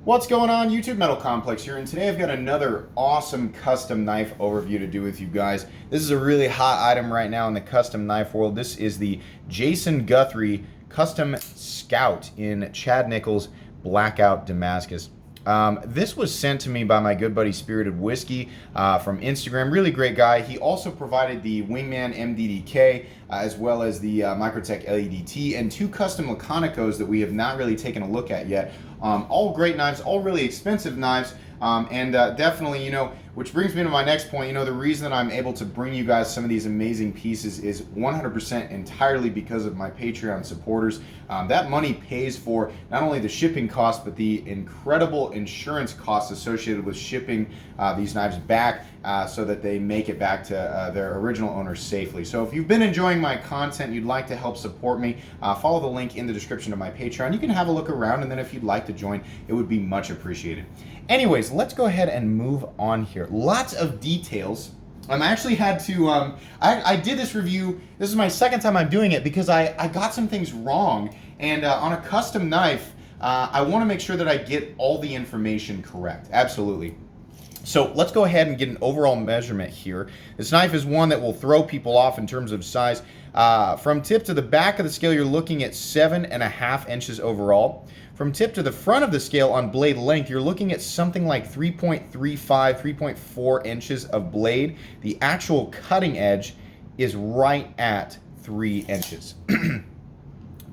What's going on, YouTube? Metal Complex here, and today I've got another awesome custom knife overview to do with you guys. This is a really hot item right now in the custom knife world. This is the Jason Guthrie Custom Scout in Chad Nichols Blackout Damascus. This was sent to me by my good buddy Spirited Whiskey from Instagram. Really great guy. He also provided the Wingman MDDK as well as the Microtech LEDT and two custom Laconicos that we have not really taken a look at yet. All great knives, all really expensive knives, and definitely, which brings me to my next point. The reason that I'm able to bring you guys some of these amazing pieces is 100% entirely because of my Patreon supporters. That money pays for not only the shipping costs, but the incredible insurance costs associated with shipping these knives back so that they make it back to their original owners safely. So if you've been enjoying my content, you'd like to help support me, follow the link in the description of my Patreon. You can have a look around, and then if you'd like to join, it would be much appreciated. Anyways, let's go ahead and move on here. Lots of details. I actually had to, I did this review, this is my second time I'm doing it because I got some things wrong. And on a custom knife, I want to make sure that I get all the information correct. Absolutely. So let's go ahead and get an overall measurement here. This knife is one that will throw people off in terms of size. From tip to the back of the scale, you're looking at 7.5 inches overall. From tip to the front of the scale on blade length, you're looking at something like 3.35, 3.4 inches of blade. The actual cutting edge is right at 3 inches.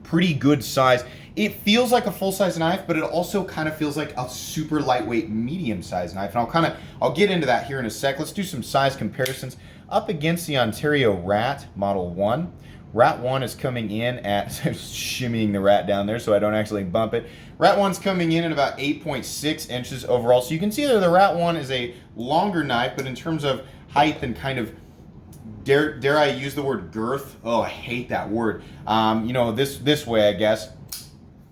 Pretty good size. It feels like a full-size knife, but it also kind of feels like a super lightweight, medium-sized knife. And I'll get into that here in a sec. Let's do some size comparisons. Up against the Ontario Rat Model 1. Rat 1 is coming in at, shimmying the rat down there so I don't actually bump it. Rat 1's coming in at about 8.6 inches overall. So you can see that the Rat 1 is a longer knife, but in terms of height and kind of, dare I use the word girth? Oh, I hate that word. This way, I guess.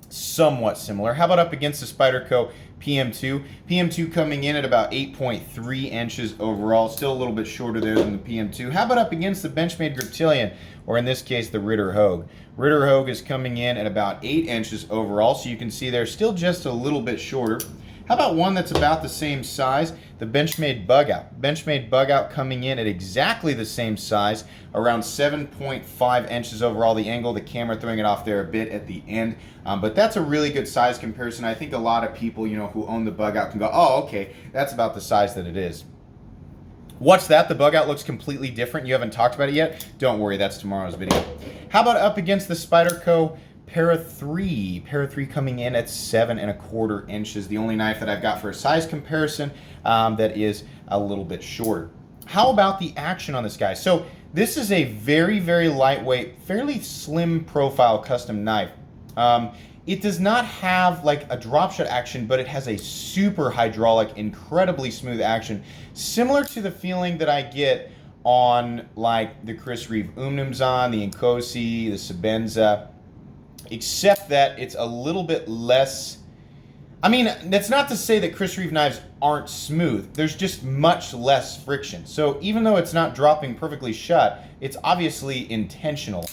Somewhat similar. How about up against the Spyderco PM2? PM2 coming in at about 8.3 inches overall, still a little bit shorter there than the PM2. How about up against the Benchmade Griptilian, or in this case the Ritter Hogue? Ritter Hogue is coming in at about 8 inches overall, so you can see they're still just a little bit shorter. How about one that's about the same size, the Benchmade Bugout? Benchmade Bugout coming in at exactly the same size, around 7.5 inches overall. The angle, the camera throwing it off there a bit at the end, but that's a really good size comparison. I think a lot of people, who own the Bugout can go, oh, okay, that's about the size that it is. What's that? The Bugout looks completely different. You haven't talked about it yet? Don't worry, that's tomorrow's video. How about up against the Spyderco Para 3. Para 3 coming in at 7.25 inches. The only knife that I've got for a size comparison that is a little bit shorter. How about the action on this guy? So this is a very, very lightweight, fairly slim profile custom knife. It does not have like a drop shot action, but it has a super hydraulic, incredibly smooth action, similar to the feeling that I get on like the Chris Reeve Umnumzan, the Nkosi, the Sebenza, except that it's a little bit less. I mean, that's not to say that Chris Reeve knives aren't smooth. There's just much less friction. So even though it's not dropping perfectly shut, it's obviously intentional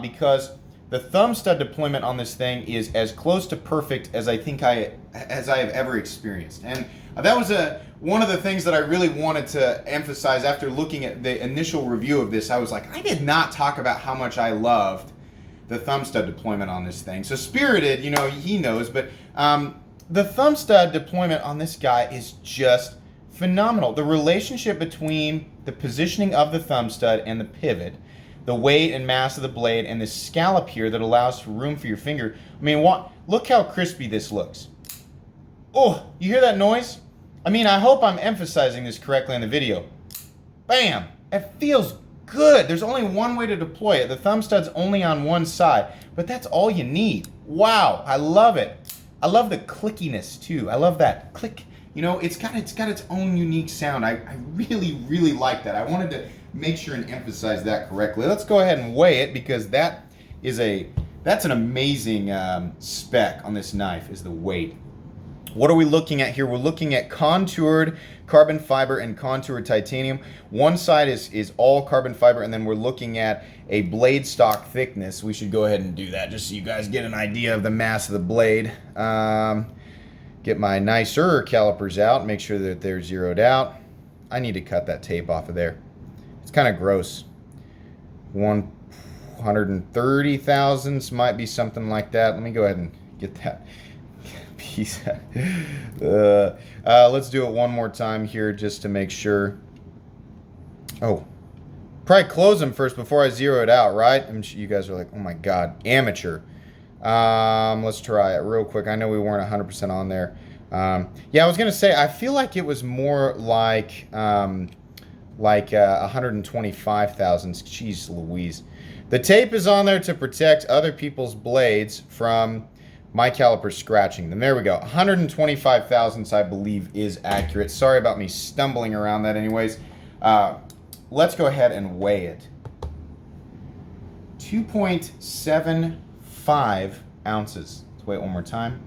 because the thumb stud deployment on this thing is as close to perfect as I think I have ever experienced. And that was one of the things that I really wanted to emphasize after looking at the initial review of this. I was like, I did not talk about how much I loved the thumb stud deployment on this thing. So Spirited, he knows, but the thumb stud deployment on this guy is just phenomenal. The relationship between the positioning of the thumb stud and the pivot, the weight and mass of the blade, and the scallop here that allows for room for your finger. I mean, look how crispy this looks. Oh, you hear that noise? I mean, I hope I'm emphasizing this correctly in the video. Bam! It feels good. There's only one way to deploy it. The thumb stud's only on one side, but that's all you need. Wow, I love it. I love the clickiness too. I love that click. It's got its own unique sound. I really, really like that. I wanted to make sure and emphasize that correctly. Let's go ahead and weigh it because that's an amazing spec on this knife is the weight. What are we looking at here? We're looking at contoured carbon fiber and contoured titanium. One side is all carbon fiber, and then we're looking at a blade stock thickness. We should go ahead and do that just so you guys get an idea of the mass of the blade. get my nicer calipers out, make sure that they're zeroed out. I need to cut that tape off of there. It's kind of gross. 130 thousandths might be something like that. Let me go ahead and get that piece. Let's do it one more time here just to make sure. Oh, probably close them first before I zero it out, right? I'm sure you guys are like, oh my God, amateur. Let's try it real quick. I know we weren't 100% on there. Yeah, I was gonna say, I feel like it was more like 125 thousandths. Jeez Louise. The tape is on there to protect other people's blades from my caliper scratching them. There we go. 125 thousandths, I believe, is accurate. Sorry about me stumbling around that anyways. Let's go ahead and weigh it. 2.75 ounces. Let's weigh it one more time.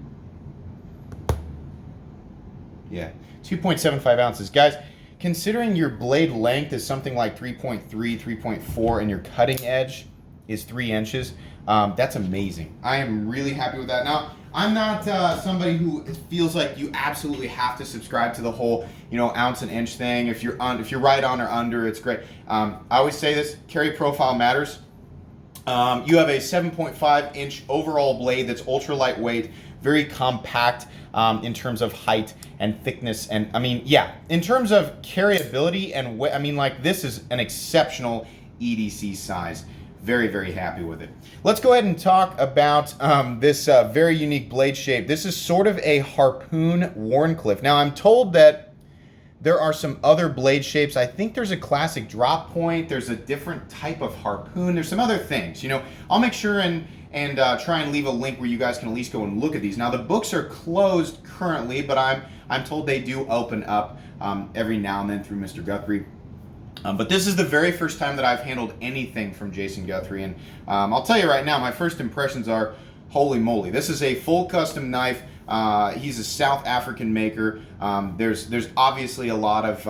Yeah, 2.75 ounces. Guys, considering your blade length is something like 3.3, 3.4, and your cutting edge is 3 inches, that's amazing. I am really happy with that. Now, I'm not somebody who feels like you absolutely have to subscribe to the whole, ounce and inch thing. If you're right on or under, it's great. I always say this: carry profile matters. You have a 7.5 inch overall blade that's ultra lightweight, very compact in terms of height and thickness, and in terms of carryability and weight, this is an exceptional EDC size. Very, very happy with it. Let's go ahead and talk about this very unique blade shape. This is sort of a harpoon Wharncliffe. Now, I'm told that there are some other blade shapes. I think there's a classic drop point. There's a different type of harpoon. There's some other things. I'll make sure and try and leave a link where you guys can at least go and look at these. Now, the books are closed currently, but I'm told they do open up every now and then through Mr. Guthrie. But this is the very first time that I've handled anything from Jason Guthrie, and I'll tell you right now, my first impressions are, holy moly, this is a full custom knife. He's a South African maker. There's obviously a lot of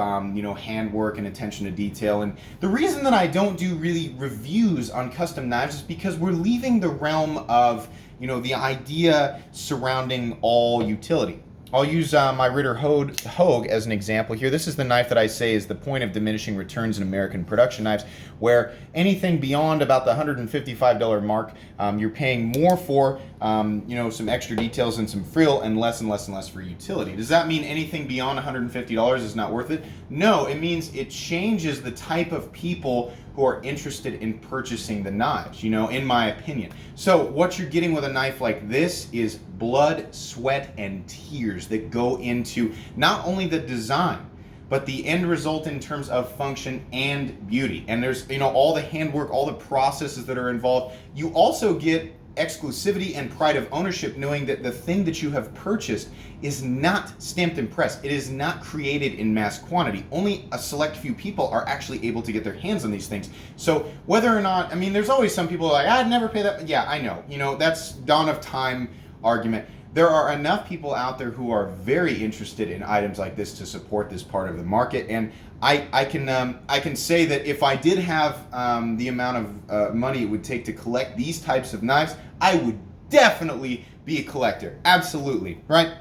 handwork and attention to detail, and the reason that I don't do really reviews on custom knives is because we're leaving the realm of the idea surrounding all utility. I'll use my Ritter Hogue as an example here. This is the knife that I say is the point of diminishing returns in American production knives, where anything beyond about the $155 mark, you're paying more for, some extra details and some frill, and less for utility. Does that mean anything beyond $150 is not worth it? No, it means it changes the type of people who are interested in purchasing the knives, in my opinion. So what you're getting with a knife like this is blood, sweat, and tears that go into not only the design, but the end result in terms of function and beauty. And there's, all the handwork, all the processes that are involved. You also get exclusivity and pride of ownership, knowing that the thing that you have purchased is not stamped and pressed. It is not created in mass quantity. Only a select few people are actually able to get their hands on these things. So whether or not, there's always some people like, I'd never pay that. Yeah, I know. That's dawn of time argument. There are enough people out there who are very interested in items like this to support this part of the market, and I can say that if I did have the amount of money it would take to collect these types of knives, I would definitely be a collector. Absolutely, right?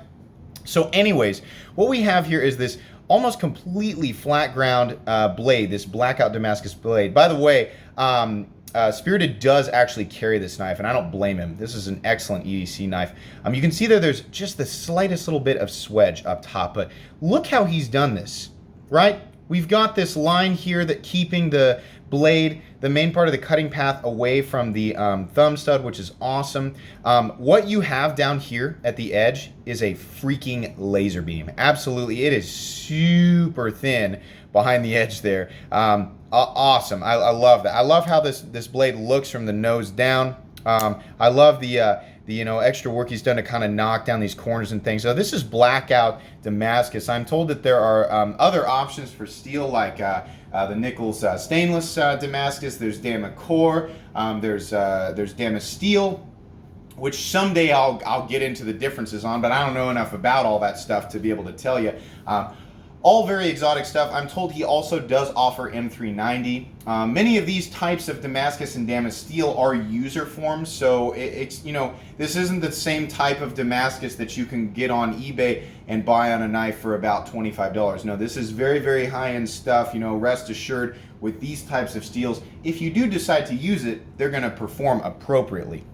So anyways, what we have here is this almost completely flat ground blade, this blackout Damascus blade. By the way, Spirited does actually carry this knife, and I don't blame him. This is an excellent EDC knife. You can see there's just the slightest little bit of swedge up top, but look how he's done this, right? We've got this line here that keeping the blade, the main part of the cutting path, away from the thumb stud, which is awesome. What you have down here at the edge is a freaking laser beam. Absolutely, it is super thin behind the edge there. Awesome. I love that. I love how this blade looks from the nose down. I love the extra work he's done to kind of knock down these corners and things. So this is blackout Damascus. I'm told that there are other options for steel, like the Nichols stainless Damascus. There's Damacor. There's Damasteel, which someday I'll get into the differences on, but I don't know enough about all that stuff to be able to tell you. All very exotic stuff. I'm told he also does offer M390. Many of these types of Damascus and Damas steel are user forms, so it's, you know, this isn't the same type of Damascus that you can get on eBay and buy on a knife for about $25. No, this is very, very high-end stuff. You know, rest assured with these types of steels, if you do decide to use it, they're going to perform appropriately.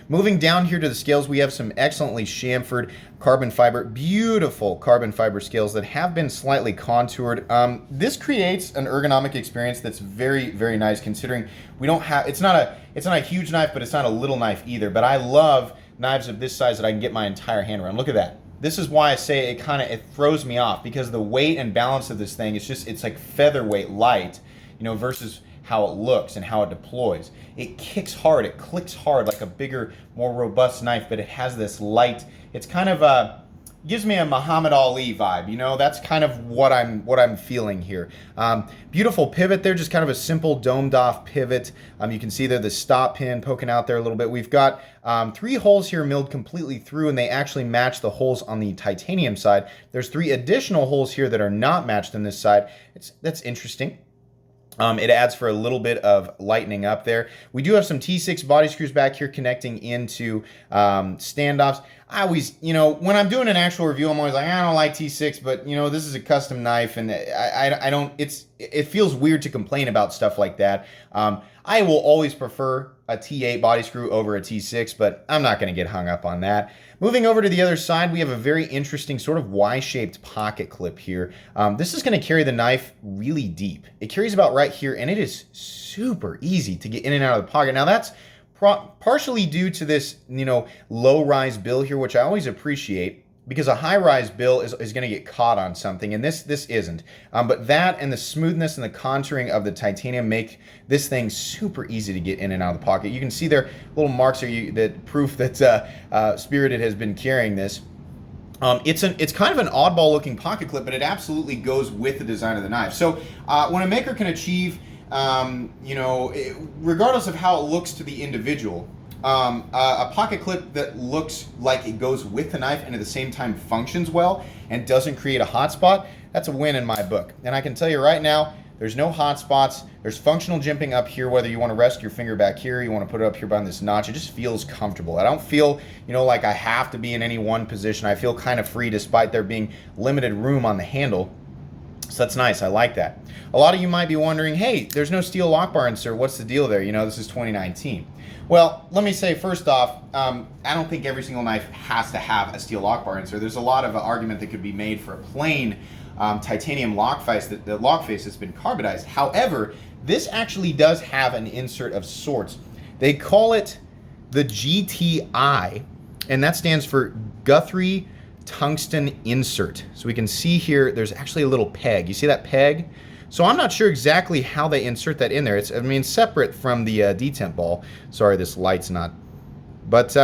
Moving down here to the scales, we have some excellently chamfered carbon fiber, beautiful carbon fiber scales that have been slightly contoured. This creates an ergonomic experience that's very, very nice, considering we don't have, it's not a huge knife, but it's not a little knife either. But I love knives of this size that I can get my entire hand around. Look at that. This is why I say it throws me off, because the weight and balance of this thing, it's like featherweight light, you know, versus how it looks and how it deploys. It kicks hard, it clicks hard like a bigger, more robust knife, but it has this light. It's kind of gives me a Muhammad Ali vibe, you know. That's kind of what I'm feeling here. Beautiful pivot there, just kind of a simple domed off pivot. You can see there the stop pin poking out there a little bit. We've got 3 holes here milled completely through, and they actually match the holes on the titanium side. There's 3 additional holes here that are not matched on this side. That's interesting. It adds for a little bit of lightening up there. We do have some T6 body screws back here connecting into standoffs. I always, you know, when I'm doing an actual review, I'm always like, I don't like T6, but, you know, this is a custom knife, and I don't, it feels weird to complain about stuff like that. I will always prefer a T8 body screw over a T6, but I'm not going to get hung up on that. Moving over to the other side, we have a very interesting sort of Y-shaped pocket clip here. This is going to carry the knife really deep. It carries about right here, and it is super easy to get in and out of the pocket. Now that's partially due to this, you know, low-rise bill here, which I always appreciate, because a high-rise bill is going to get caught on something, and this isn't. But that and the smoothness and the contouring of the titanium make this thing super easy to get in and out of the pocket. You can see there little marks here that proof that Spirited has been carrying this. It's kind of an oddball looking pocket clip, but it absolutely goes with the design of the knife. So when a maker can achieve, you know, regardless of how it looks to the individual, a pocket clip that looks like it goes with the knife and at the same time functions well and doesn't create a hot spot, that's a win in my book. And I can tell you right now, there's no hot spots. There's functional jimping up here, whether you want to rest your finger back here, you want to put it up here behind this notch. It just feels comfortable. I don't feel, you know, like I have to be in any one position. I feel kind of free despite there being limited room on the handle. So that's nice. I like that. A lot of you might be wondering, hey, there's no steel lock bar insert. What's the deal there? You know, this is 2019. Well, let me say first off, I don't think every single knife has to have a steel lock bar insert. There's a lot of argument that could be made for a plain titanium lock face that's been carbonized. However, this actually does have an insert of sorts. They call it the GTI, and that stands for Guthrie tungsten insert. So we can see here there's actually a little peg. You see that peg? So I'm not sure exactly how they insert that in there. It's, I mean, separate from the detent ball. Sorry, this light's not. But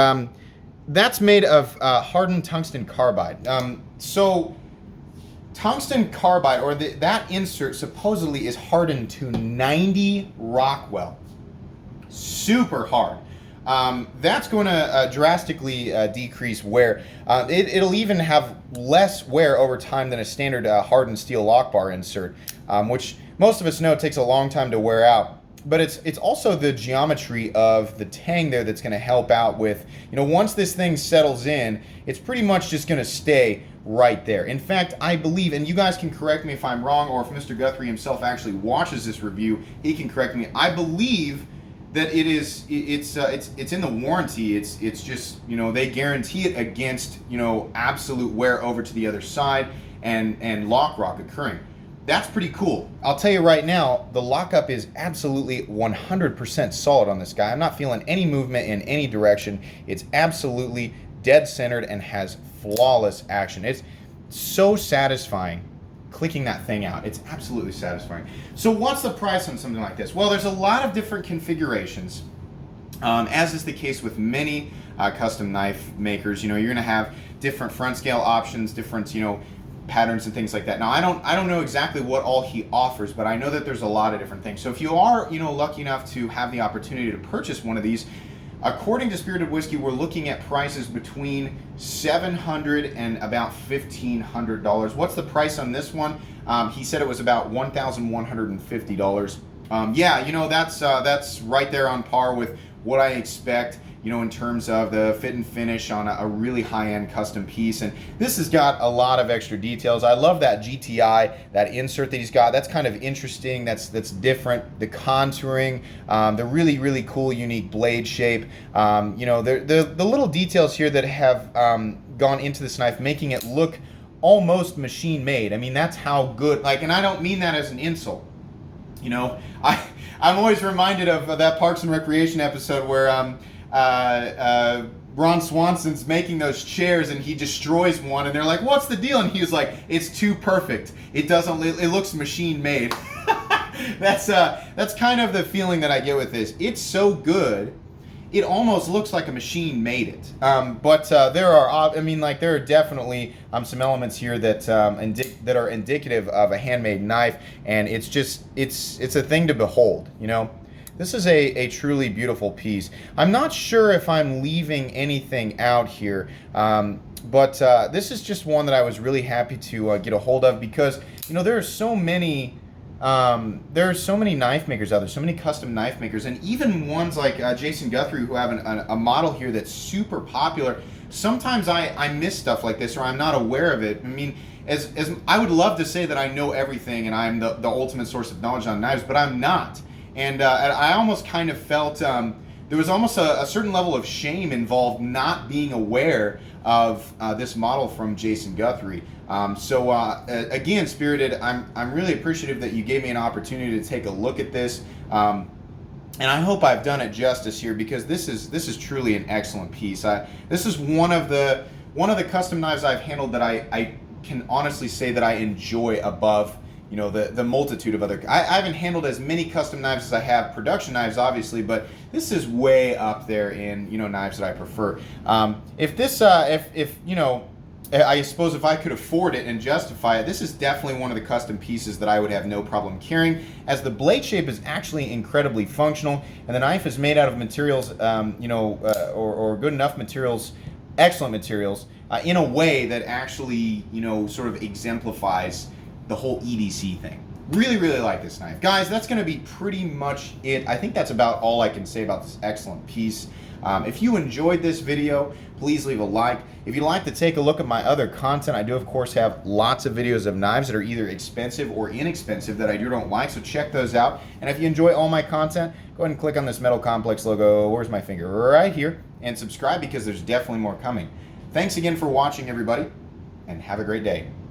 that's made of hardened tungsten carbide. So tungsten carbide, or that insert, supposedly is hardened to 90 Rockwell. Super hard. That's going to drastically decrease wear. It'll even have less wear over time than a standard hardened steel lock bar insert, which most of us know takes a long time to wear out. But it's also the geometry of the tang there that's going to help out with, you know, once this thing settles in, it's pretty much just going to stay right there. In fact, I believe, and you guys can correct me if I'm wrong, or if Mr. Guthrie himself actually watches this review, he can correct me. I believe that it's in the warranty. It's just, you know, they guarantee it against, you know, absolute wear over to the other side and lock rock occurring. That's pretty cool. I'll tell you right now, the lockup is absolutely 100% solid on this guy. I'm not feeling any movement in any direction. It's absolutely dead centered and has flawless action. It's so satisfying clicking that thing out. It's absolutely satisfying. So what's the price on something like this? Well, there's a lot of different configurations, as is the case with many custom knife makers. You know, you're going to have different front scale options, different, you know, patterns and things like that. Now, I don't know exactly what all he offers, but I know that there's a lot of different things. So if you are, you know, lucky enough to have the opportunity to purchase one of these, According to Spirited Whiskey, we're looking at prices between $700 and about $1,500. What's the price on this one? He said it was about $1,150. Yeah, you know, that's right there on par with what I expect, you know, in terms of the fit and finish on a really high-end custom piece. And this has got a lot of extra details. I love that GTI, that insert that he's got. That's kind of interesting. That's different. The contouring, the really, really cool, unique blade shape. You know, the little details here that have gone into this knife, making it look almost machine-made. I mean, that's how good, like, and I don't mean that as an insult. You know, I'm always reminded of that Parks and Recreation episode where Ron Swanson's making those chairs and he destroys one and they're like, what's the deal? And he was like, it's too perfect. It looks machine made. That's kind of the feeling that I get with this. It's so good, it almost looks like a machine made it. But there are definitely some elements here that that are indicative of a handmade knife, and it's a thing to behold, you know. This is a truly beautiful piece. I'm not sure if I'm leaving anything out here, but this is just one that I was really happy to get a hold of because, you know, there are so many knife makers out there, so many custom knife makers, and even ones like Jason Guthrie, who have a model here that's super popular. Sometimes I miss stuff like this, or I'm not aware of it. I mean, as I would love to say that I know everything and I'm the ultimate source of knowledge on knives, but I'm not. And I almost kind of felt there was almost a certain level of shame involved not being aware of this model from Jason Guthrie. So again, Spirited, I'm really appreciative that you gave me an opportunity to take a look at this, and I hope I've done it justice here because this is truly an excellent piece. This is one of the custom knives I've handled that I can honestly say that I enjoy above, you know, the multitude of other. I haven't handled as many custom knives as I have production knives, obviously, but this is way up there in, you know, knives that I prefer. If you know, I suppose if I could afford it and justify it, this is definitely one of the custom pieces that I would have no problem carrying, as the blade shape is actually incredibly functional, and the knife is made out of materials, you know, or good enough materials, excellent materials, in a way that actually, you know, sort of exemplifies the whole EDC thing. Really, really like this knife. Guys, that's going to be pretty much it. I think that's about all I can say about this excellent piece. If you enjoyed this video, please leave a like. If you'd like to take a look at my other content, I do of course have lots of videos of knives that are either expensive or inexpensive that I don't like, so check those out. And if you enjoy all my content, go ahead and click on this Metal Complex logo, where's my finger, right here, and subscribe because there's definitely more coming. Thanks again for watching, everybody, and have a great day.